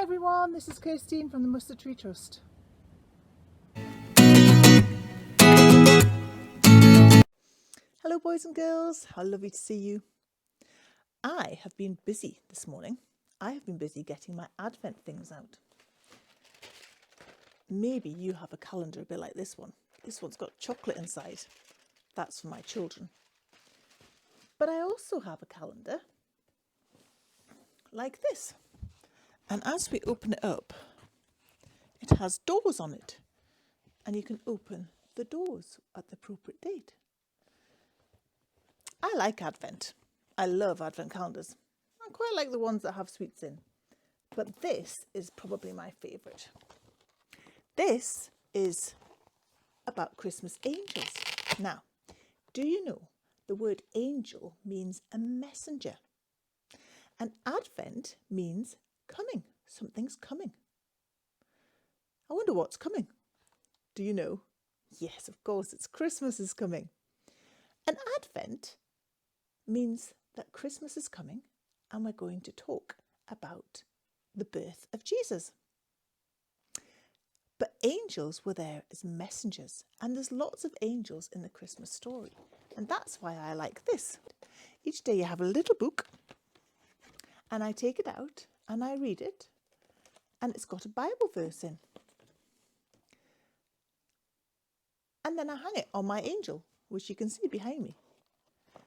everyone, this is Kirstine from the Mustard Tree Trust. Hello boys and girls, how lovely to see you. I have been busy this morning. I have been busy getting my Advent things out. Maybe you have a calendar a bit like this one. This one's got chocolate inside. That's for my children. But I also have a calendar like this. And as we open it up, it has doors on it. And you can open the doors at the appropriate date. I like Advent. I love Advent calendars. I quite like the ones that have sweets in. But this is probably my favourite. This is about Christmas angels. Now, do you know the word angel means a messenger? And Advent means coming. Something's coming. I wonder what's coming. Do you know? Yes, of course, it's Christmas is coming. And Advent means that Christmas is coming and we're going to talk about the birth of Jesus. But angels were there as messengers, and there's lots of angels in the Christmas story. And that's why I like this. Each day you have a little book and I take it out and I read it, and it's got a Bible verse in. And then I hang it on my angel, which you can see behind me.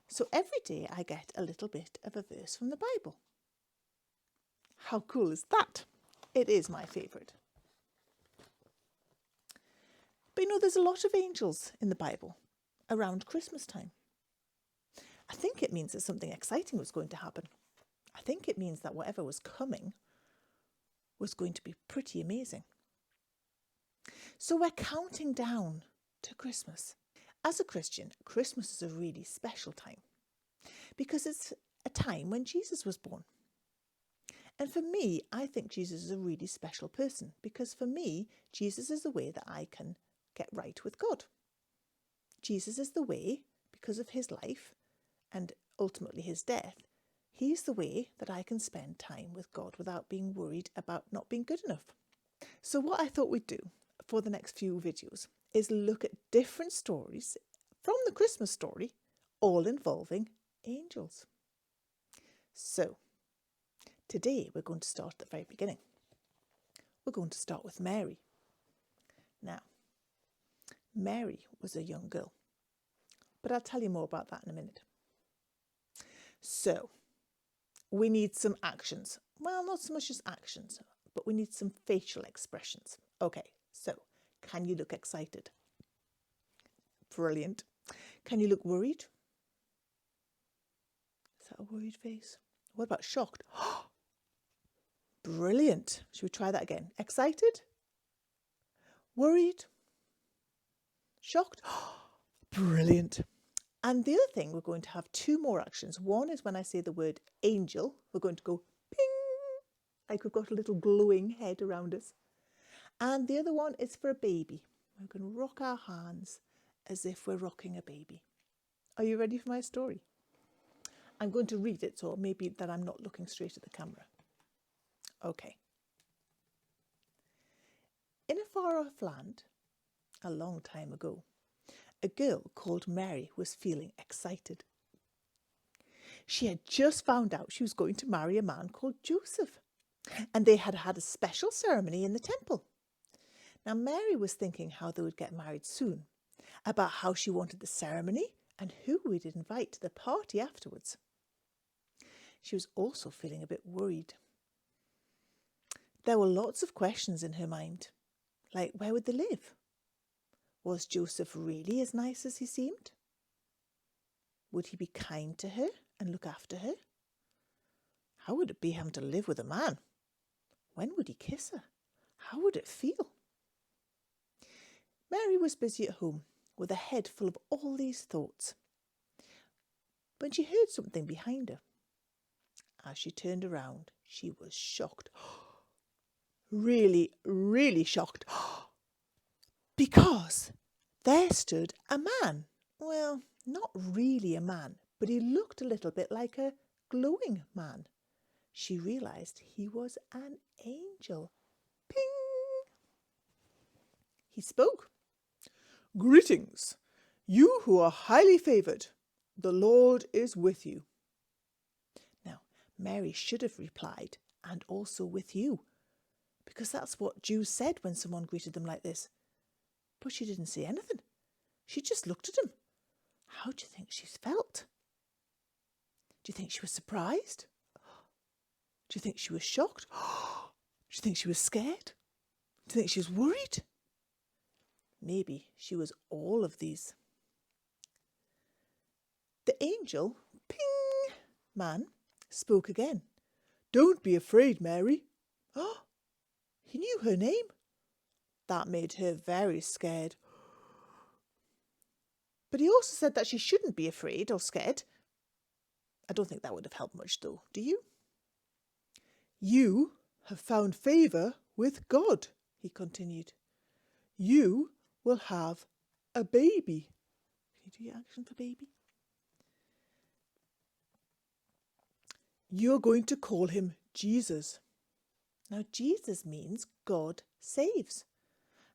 So every day I get a little bit of a verse from the Bible. How cool is that? It is my favourite. But you know, there's a lot of angels in the Bible around Christmas time. I think it means that something exciting was going to happen. I think it means that whatever was coming was going to be pretty amazing. So we're counting down to Christmas. As a Christian, Christmas is a really special time because it's a time when Jesus was born. And for me, I think Jesus is a really special person because for me, Jesus is the way that I can get right with God. Jesus is the way, because of his life and ultimately his death, he's the way that I can spend time with God without being worried about not being good enough. So what I thought we'd do for the next few videos is look at different stories from the Christmas story, all involving angels. So today we're going to start at the very beginning. We're going to start with Mary. Now, Mary was a young girl, but I'll tell you more about that in a minute. So, we need some actions. Well, not so much as actions, but we need some facial expressions. Okay, so can you look excited? Brilliant. Can you look worried? Is that a worried face? What about shocked? Brilliant. Should we try that again? Excited? Worried? Shocked? Brilliant. And the other thing, we're going to have two more actions. One is when I say the word angel, we're going to go ping, like we've got a little glowing head around us. And the other one is for a baby. We're going to rock our hands as if we're rocking a baby. Are you ready for my story? I'm going to read it, so maybe that I'm not looking straight at the camera. Okay. In a far-off land, a long time ago, a girl called Mary was feeling excited. She had just found out she was going to marry a man called Joseph, and they had had a special ceremony in the temple. Now, Mary was thinking how they would get married soon, about how she wanted the ceremony and who we'd invite to the party afterwards. She was also feeling a bit worried. There were lots of questions in her mind, like where would they live? Was Joseph really as nice as he seemed? Would he be kind to her and look after her? How would it be having to live with a man? When would he kiss her? How would it feel? Mary was busy at home with a head full of all these thoughts when she heard something behind her. As she turned around, she was shocked. Really, really shocked. Because there stood a man. Well, not really a man, but he looked a little bit like a glowing man. she realised he was an angel. Ping! He spoke. "Greetings, you who are highly favoured. The Lord is with you." Now, Mary should have replied, "And also with you," because that's what Jews said when someone greeted them like this. But she didn't say anything. She just looked at him. How do you think she felt? Do you think she was surprised? Do you think she was shocked? Do you think she was scared? Do you think she was worried? Maybe she was all of these. The angel, ping, man, spoke again. "Don't be afraid, Mary." Oh, he knew her name. That made her very scared. But he also said that she shouldn't be afraid or scared. I don't think that would have helped much though, do you? "You have found favour with God," he continued. "You will have a baby." Can you do your action for baby? "You're going to call him Jesus." Now, Jesus means God saves.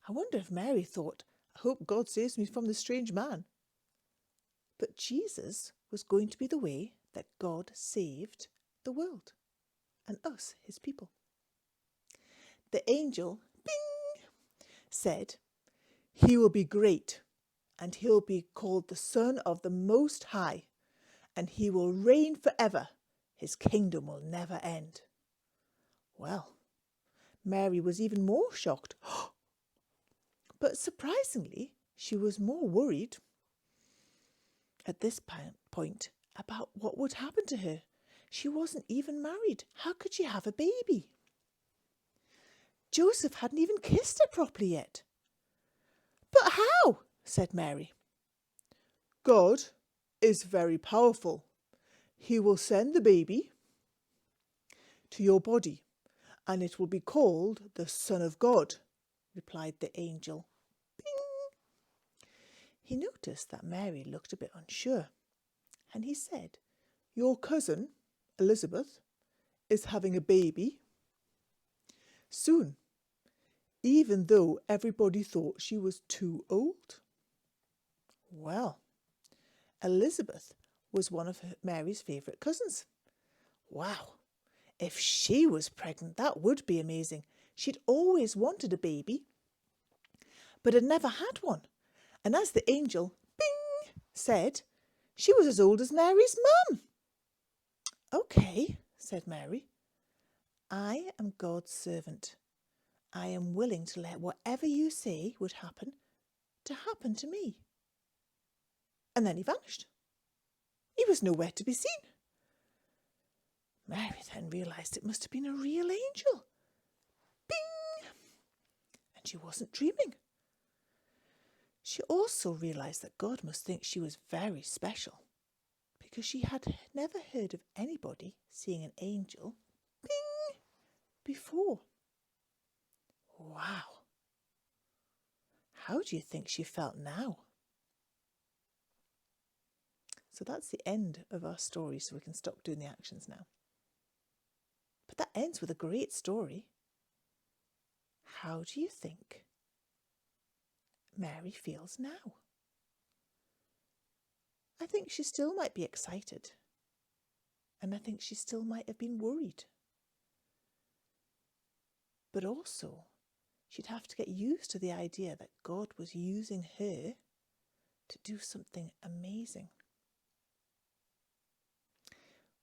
I wonder if Mary thought, "I hope God saves me from this strange man." But Jesus was going to be the way that God saved the world and us, his people. The angel, bing, said, "He will be great, and he'll be called the Son of the Most High, and he will reign forever. His kingdom will never end." Well, Mary was even more shocked. But surprisingly, she was more worried at this point about what would happen to her. She wasn't even married. How could she have a baby? Joseph hadn't even kissed her properly yet. "But how?" said Mary. "God is very powerful. He will send the baby to your body, and it will be called the Son of God," replied the angel. Bing! He noticed that Mary looked a bit unsure, and he said, "Your cousin, Elizabeth, is having a baby soon, even though everybody thought she was too old." Well, Elizabeth was one of Mary's favourite cousins. Wow, if she was pregnant, that would be amazing. She'd always wanted a baby, but had never had one. And as the angel, bing, said, she was as old as Mary's mum. "Okay," said Mary. "I am God's servant. I am willing to let whatever you say would happen to me." And then he vanished. He was nowhere to be seen. Mary then realised it must have been a real angel. Bing! And she wasn't dreaming. She also realised that God must think she was very special, because she had never heard of anybody seeing an angel, bing, before. Wow. How do you think she felt now? So that's the end of our story, so we can stop doing the actions now. But that ends with a great story. How do you think Mary feels now? I think she still might be excited, and I think she still might have been worried. But also, she'd have to get used to the idea that God was using her to do something amazing.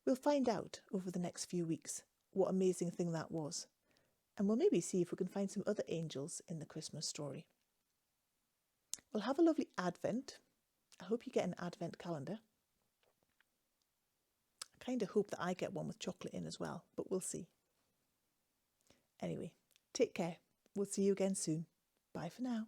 We'll find out over the next few weeks what amazing thing that was, and we'll maybe see if we can find some other angels in the Christmas story. We'll have a lovely Advent. I hope you get an Advent calendar. I kind of hope that I get one with chocolate in as well, but we'll see. Anyway, take care. We'll see you again soon. Bye for now.